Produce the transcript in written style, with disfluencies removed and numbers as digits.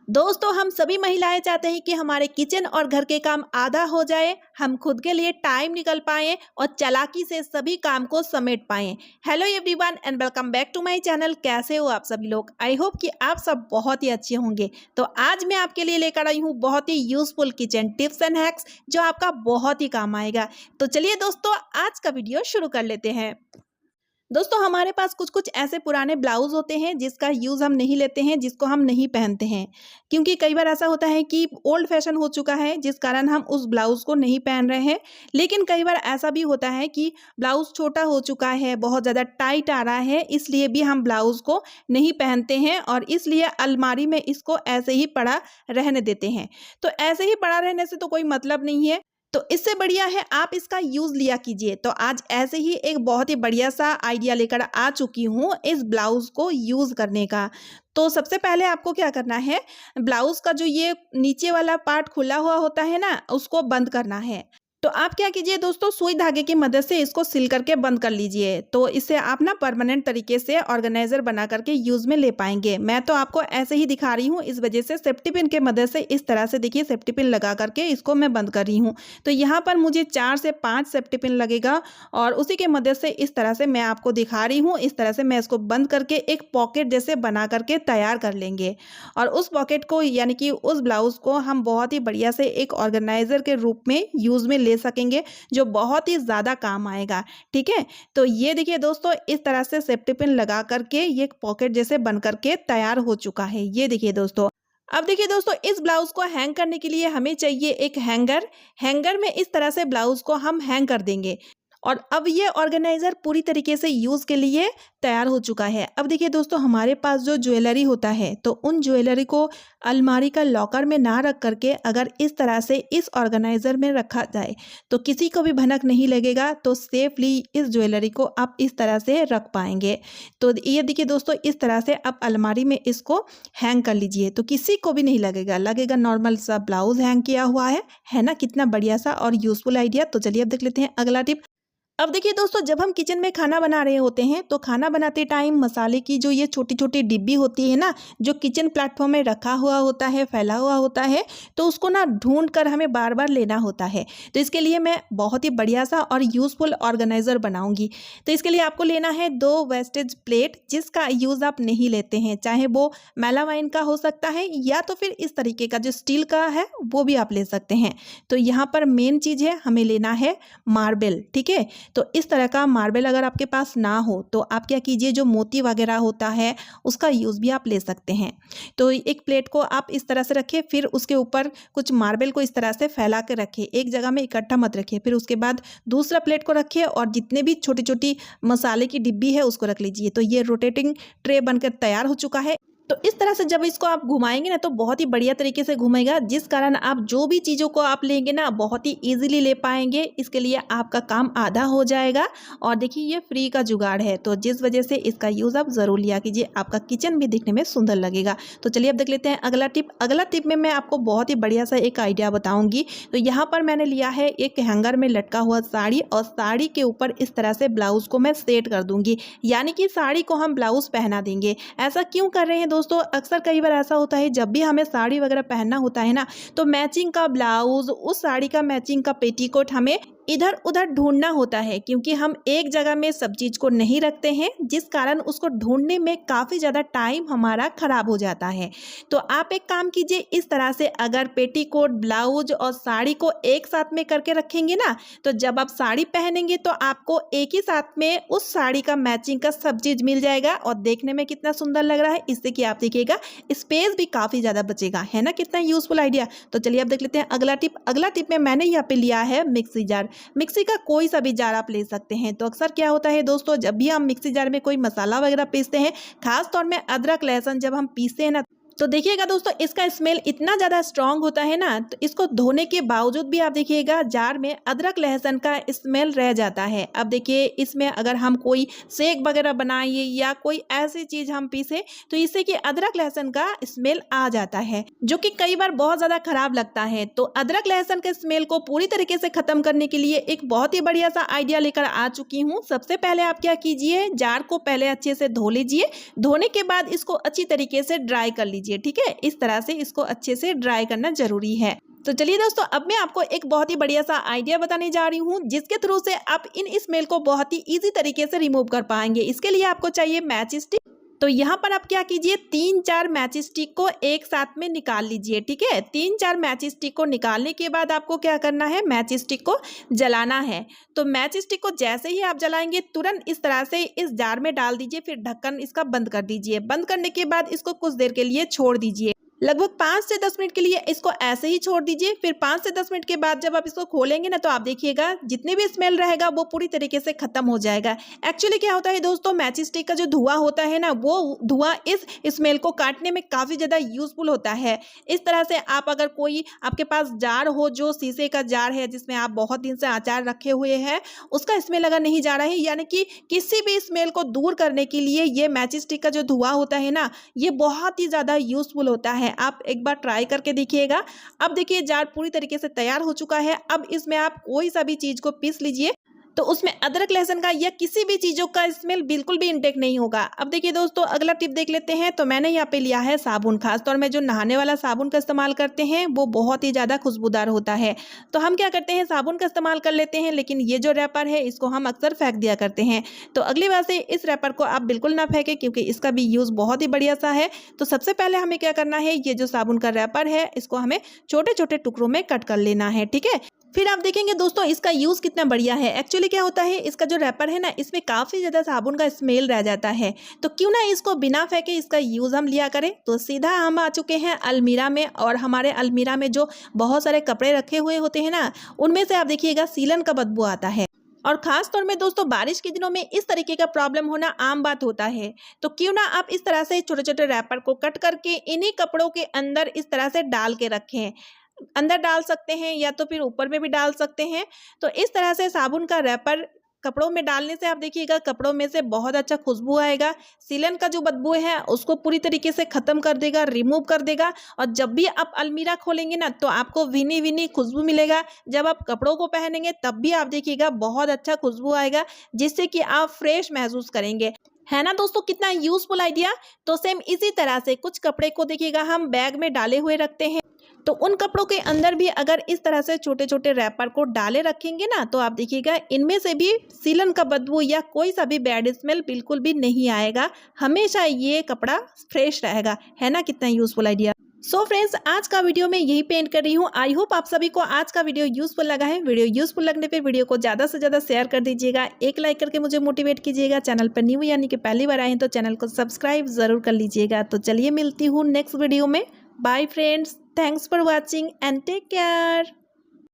दोस्तों, हम सभी महिलाएं चाहते हैं कि हमारे किचन और घर के काम आधा हो जाए, हम खुद के लिए टाइम निकल पाएं और चालाकी से सभी काम को समेट पाएं। Hello everyone and welcome back to my channel. कैसे हो आप सभी लोग? आई होप कि आप सब बहुत ही अच्छे होंगे। तो आज मैं आपके लिए लेकर आई हूँ बहुत ही useful kitchen tips and hacks जो आपका बहुत ही काम आएगा। तो चलिए दोस्तों, आज का वीडियो शुरू कर लेते हैं। दोस्तों, हमारे पास कुछ कुछ ऐसे पुराने ब्लाउज होते हैं जिसका यूज़ हम नहीं लेते हैं, जिसको हम नहीं पहनते हैं, क्योंकि कई बार ऐसा होता है कि ओल्ड फैशन हो चुका है जिस कारण हम उस ब्लाउज़ को नहीं पहन रहे हैं। लेकिन कई बार ऐसा भी होता है कि ब्लाउज़ छोटा हो चुका है, बहुत ज़्यादा टाइट आ रहा है, इसलिए भी हम ब्लाउज़ को नहीं पहनते हैं और इसलिए अलमारी में इसको ऐसे ही पड़ा रहने देते हैं। तो ऐसे ही पड़ा रहने से तो कोई मतलब नहीं है, तो इससे बढ़िया है आप इसका यूज़ लिया कीजिए। तो आज ऐसे ही एक बहुत ही बढ़िया सा आइडिया लेकर आ चुकी हूँ इस ब्लाउज़ को यूज़ करने का। तो सबसे पहले आपको क्या करना है, ब्लाउज़ का जो ये नीचे वाला पार्ट खुला हुआ होता है ना, उसको बंद करना है। तो आप क्या कीजिए दोस्तों, सुई धागे की मदद से इसको सिल करके बंद कर लीजिए। तो इससे आप ना परमानेंट तरीके से ऑर्गेनाइजर बना करके यूज़ में ले पाएंगे। मैं तो आपको ऐसे ही दिखा रही हूँ, इस वजह से सेफ्टी पिन के मदद से इस तरह से देखिए सेफ्टी पिन लगा करके इसको मैं बंद कर रही हूँ। तो यहाँ पर मुझे 4 से 5 सेफ्टी पिन लगेगा और उसी के मदद से इस तरह से मैं आपको दिखा रही हूँ। इस तरह से मैं इसको बंद करके एक पॉकेट जैसे बना करके तैयार कर लेंगे और उस पॉकेट को यानी कि उस ब्लाउज़ को हम बहुत ही बढ़िया से एक ऑर्गेनाइजर के रूप में यूज़ में ले सकेंगे, जो बहुत ही ज़्यादा काम आएगा। ठीक है, तो ये देखिए दोस्तों, इस तरह से सेफ्टी पिन लगा करके ये एक पॉकेट जैसे बन करके तैयार हो चुका है। ये देखिए दोस्तों, अब देखिए दोस्तों, इस ब्लाउज को हैंग करने के लिए हमें चाहिए एक हैंगर। हैंगर में इस तरह से ब्लाउज को हम हैंग कर देंगे और अब ये ऑर्गेनाइजर पूरी तरीके से यूज़ के लिए तैयार हो चुका है। अब देखिए दोस्तों, हमारे पास जो ज्वेलरी होता है, तो उन ज्वेलरी को अलमारी का लॉकर में ना रख करके अगर इस तरह से इस ऑर्गेनाइजर में रखा जाए तो किसी को भी भनक नहीं लगेगा। तो सेफली इस ज्वेलरी को आप इस तरह से रख पाएंगे। तो ये देखिए दोस्तों, इस तरह से आप अलमारी में इसको हैंग कर लीजिए तो किसी को भी नहीं लगेगा नॉर्मल सा ब्लाउज हैंग किया हुआ है ना। कितना बढ़िया सा और यूजफुल आइडिया। तो चलिए अब देख लेते हैं अगला टिप। अब देखिए दोस्तों, जब हम किचन में खाना बना रहे होते हैं तो खाना बनाते टाइम मसाले की जो ये छोटी छोटी डिब्बी होती है ना, जो किचन प्लेटफॉर्म में रखा हुआ होता है, फैला हुआ होता है, तो उसको ना ढूंढ कर हमें बार बार लेना होता है। तो इसके लिए मैं बहुत ही बढ़िया सा और यूजफुल ऑर्गेनाइजर बनाऊंगी। तो इसके लिए आपको लेना है 2 वेस्टेज प्लेट, जिसका यूज़ आप नहीं लेते हैं, चाहे वो मेलामाइन का हो सकता है या तो फिर इस तरीके का जो स्टील का है वो भी आप ले सकते हैं। तो यहाँ पर मेन चीज़ है, हमें लेना है मार्बल। ठीक है, तो इस तरह का मार्बल अगर आपके पास ना हो तो आप क्या कीजिए, जो मोती वगैरह होता है उसका यूज़ भी आप ले सकते हैं। तो एक प्लेट को आप इस तरह से रखिए, फिर उसके ऊपर कुछ मार्बल को इस तरह से फैला के रखिए, एक जगह में इकट्ठा मत रखिए। फिर उसके बाद दूसरा प्लेट को रखिए और जितने भी छोटी छोटी मसाले की डिब्बी है उसको रख लीजिए। तो ये रोटेटिंग ट्रे बनकर तैयार हो चुका है। तो इस तरह से जब इसको आप घुमाएंगे ना तो बहुत ही बढ़िया तरीके से घूमेगा, जिस कारण आप जो भी चीज़ों को आप लेंगे ना बहुत ही इजीली ले पाएंगे। इसके लिए आपका काम आधा हो जाएगा और देखिए ये फ्री का जुगाड़ है, तो जिस वजह से इसका यूज़ आप ज़रूर लिया कीजिए, आपका किचन भी दिखने में सुंदर लगेगा। तो चलिए अब देख लेते हैं अगला टिप। अगला टिप में मैं आपको बहुत ही बढ़िया सा एक आइडिया बताऊँगी। तो यहाँ पर मैंने लिया है एक हैंगर में लटका हुआ साड़ी और साड़ी के ऊपर इस तरह से ब्लाउज़ को मैं सेट कर दूँगी, यानी कि साड़ी को हम ब्लाउज़ पहना देंगे। ऐसा क्यों कर रहे हैं दोस्तों, अक्सर कई बार ऐसा होता है जब भी हमें साड़ी वगैरह पहनना होता है ना, तो मैचिंग का ब्लाउज, उस साड़ी का मैचिंग का पेटीकोट हमें इधर उधर ढूंढना होता है, क्योंकि हम एक जगह में सब चीज़ को नहीं रखते हैं, जिस कारण उसको ढूंढने में काफ़ी ज़्यादा टाइम हमारा ख़राब हो जाता है। तो आप एक काम कीजिए, इस तरह से अगर पेटीकोट, ब्लाउज और साड़ी को एक साथ में करके रखेंगे ना, तो जब आप साड़ी पहनेंगे तो आपको एक ही साथ में उस साड़ी का मैचिंग का सब चीज़ मिल जाएगा और देखने में कितना सुंदर लग रहा है। इससे कि आप देखिएगा स्पेस भी काफ़ी ज़्यादा बचेगा, है ना। कितना यूजफुल आइडिया। तो चलिए अब देख लेते हैं अगला टिप। अगला टिप में मैंने यहाँ पे लिया है मिक्सी जार। मिक्सी का कोई सा भी जार आप ले सकते हैं। तो अक्सर क्या होता है दोस्तों, जब भी हम मिक्सी जार में कोई मसाला वगैरह पीसते हैं, खास तौर में अदरक लहसुन जब हम पीसते हैं ना, तो देखिएगा दोस्तों इसका स्मेल इतना ज़्यादा स्ट्रांग होता है ना, तो इसको धोने के बावजूद भी आप देखिएगा जार में अदरक लहसुन का स्मेल रह जाता है। अब देखिए इसमें अगर हम कोई सेक वगैरह बनाइए या कोई ऐसी चीज़ हम पीसे तो इससे कि अदरक लहसुन का स्मेल आ जाता है, जो कि कई बार बहुत ज़्यादा खराब लगता है। तो अदरक लहसुन के स्मेल को पूरी तरीके से ख़त्म करने के लिए एक बहुत ही बढ़िया सा आइडिया लेकर आ चुकी हूँ। सबसे पहले आप क्या कीजिए, जार को पहले अच्छे से धो लीजिए। धोने के बाद इसको अच्छी तरीके से ड्राई कर लीजिए। लीजिए। ठीक है, इस तरह से इसको अच्छे से ड्राई करना जरूरी है। तो चलिए दोस्तों, अब मैं आपको एक बहुत ही बढ़िया सा आइडिया बताने जा रही हूँ जिसके थ्रू से आप इन स्मेल को बहुत ही इजी तरीके से रिमूव कर पाएंगे। इसके लिए आपको चाहिए मैच स्टिक। तो यहाँ पर आप क्या कीजिए, 3-4 मैच स्टिक को एक साथ में निकाल लीजिए। ठीक है, 3-4 मैच स्टिक को निकालने के बाद आपको क्या करना है, मैच स्टिक को जलाना है। तो मैच स्टिक को जैसे ही आप जलाएंगे तुरंत इस तरह से इस जार में डाल दीजिए, फिर ढक्कन इसका बंद कर दीजिए। बंद करने के बाद इसको कुछ देर के लिए छोड़ दीजिए। लगभग 5 से 10 मिनट के लिए इसको ऐसे ही छोड़ दीजिए। फिर 5 से 10 मिनट के बाद जब आप इसको खोलेंगे ना, तो आप देखिएगा जितने भी स्मेल रहेगा वो पूरी तरीके से खत्म हो जाएगा। एक्चुअली क्या होता है दोस्तों, मैच स्टिक का जो धुआं होता है ना, वो धुआं इस स्मेल को काटने में काफ़ी ज़्यादा यूजफुल होता है। इस तरह से आप अगर कोई आपके पास जार हो, जो शीशे का जार है जिसमें आप बहुत दिन से अचार रखे हुए हैं, उसका स्मेल अगर नहीं जा रहा है, यानी कि किसी भी स्मेल को दूर करने के लिए ये मैच स्टिक का जो धुआं होता है ना, ये बहुत ही ज़्यादा यूजफुल होता है। आप एक बार ट्राई करके देखिएगा। अब देखिए जार पूरी तरीके से तैयार हो चुका है। अब इसमें आप कोई सा भी चीज को पीस लीजिए, तो उसमें अदरक लहसुन का या किसी भी चीज़ों का स्मेल बिल्कुल भी इनटेक नहीं होगा। अब देखिए दोस्तों, अगला टिप देख लेते हैं। तो मैंने यहाँ पे लिया है साबुन। खासतौर में जो नहाने वाला साबुन का इस्तेमाल करते हैं वो बहुत ही ज़्यादा खुशबूदार होता है। तो हम क्या करते हैं, साबुन का इस्तेमाल कर लेते हैं, लेकिन ये जो रैपर है इसको हम अक्सर फेंक दिया करते हैं। तो अगली बार से इस रैपर को आप बिल्कुल ना फेंकें, क्योंकि इसका भी यूज़ बहुत ही बढ़िया सा है। तो सबसे पहले हमें क्या करना है, ये जो साबुन का रैपर है इसको हमें छोटे छोटे टुकड़ों में कट कर लेना है। ठीक है, फिर आप देखेंगे दोस्तों इसका यूज़ कितना बढ़िया है। एक्चुअली क्या होता है, इसका जो रैपर है ना, इसमें काफ़ी ज़्यादा साबुन का स्मेल रह जाता है। तो क्यों ना इसको बिना फेंके इसका यूज़ हम लिया करें। तो सीधा हम आ चुके हैं अलमीरा में, और हमारे अलमीरा में जो बहुत सारे कपड़े रखे हुए होते हैं ना, उनमें से आप देखिएगा सीलन का बदबू आता है। और खास तौर में दोस्तों बारिश के दिनों में इस तरीके का प्रॉब्लम होना आम बात होता है। तो क्यों ना आप इस तरह से छोटे छोटे रैपर को कट करके इन्हीं कपड़ों के अंदर इस तरह से डाल के रखें। अंदर डाल सकते हैं या तो फिर ऊपर में भी डाल सकते हैं। तो इस तरह से साबुन का रैपर कपड़ों में डालने से आप देखिएगा कपड़ों में से बहुत अच्छा खुशबू आएगा। सीलन का जो बदबू है उसको पूरी तरीके से खत्म कर देगा, रिमूव कर देगा। और जब भी आप अलमीरा खोलेंगे ना, तो आपको विनी विनी खुशबू मिलेगा। जब आप कपड़ों को पहनेंगे तब भी आप देखिएगा बहुत अच्छा खुशबू आएगा, जिससे कि आप फ्रेश महसूस करेंगे। है ना दोस्तों, कितना यूजफुल आइडिया। तो सेम इसी तरह से कुछ कपड़े को देखिएगा हम बैग में डाले हुए रखते हैं, तो उन कपड़ों के अंदर भी अगर इस तरह से छोटे छोटे रैपर को डाले रखेंगे ना, तो आप देखिएगा इनमें से भी सीलन का बदबू या कोई सा भी बैड स्मेल बिल्कुल भी नहीं आएगा। हमेशा ये कपड़ा फ्रेश रहेगा। है ना, कितना यूजफुल आइडिया। सो फ्रेंड्स, आज का वीडियो मैं यही पेंट कर रही हूँ। आई होप आप सभी को आज का वीडियो यूजफुल लगा है। वीडियो यूजफुल लगने पे वीडियो को ज़्यादा से ज़्यादा शेयर कर दीजिएगा, एक लाइक करके मुझे मोटिवेट कीजिएगा। चैनल पर न्यू यानी कि पहली बार आए हैं तो चैनल को सब्सक्राइब ज़रूर कर लीजिएगा। तो चलिए मिलती हूँ नेक्स्ट वीडियो में। Bye friends, thanks for watching and take care.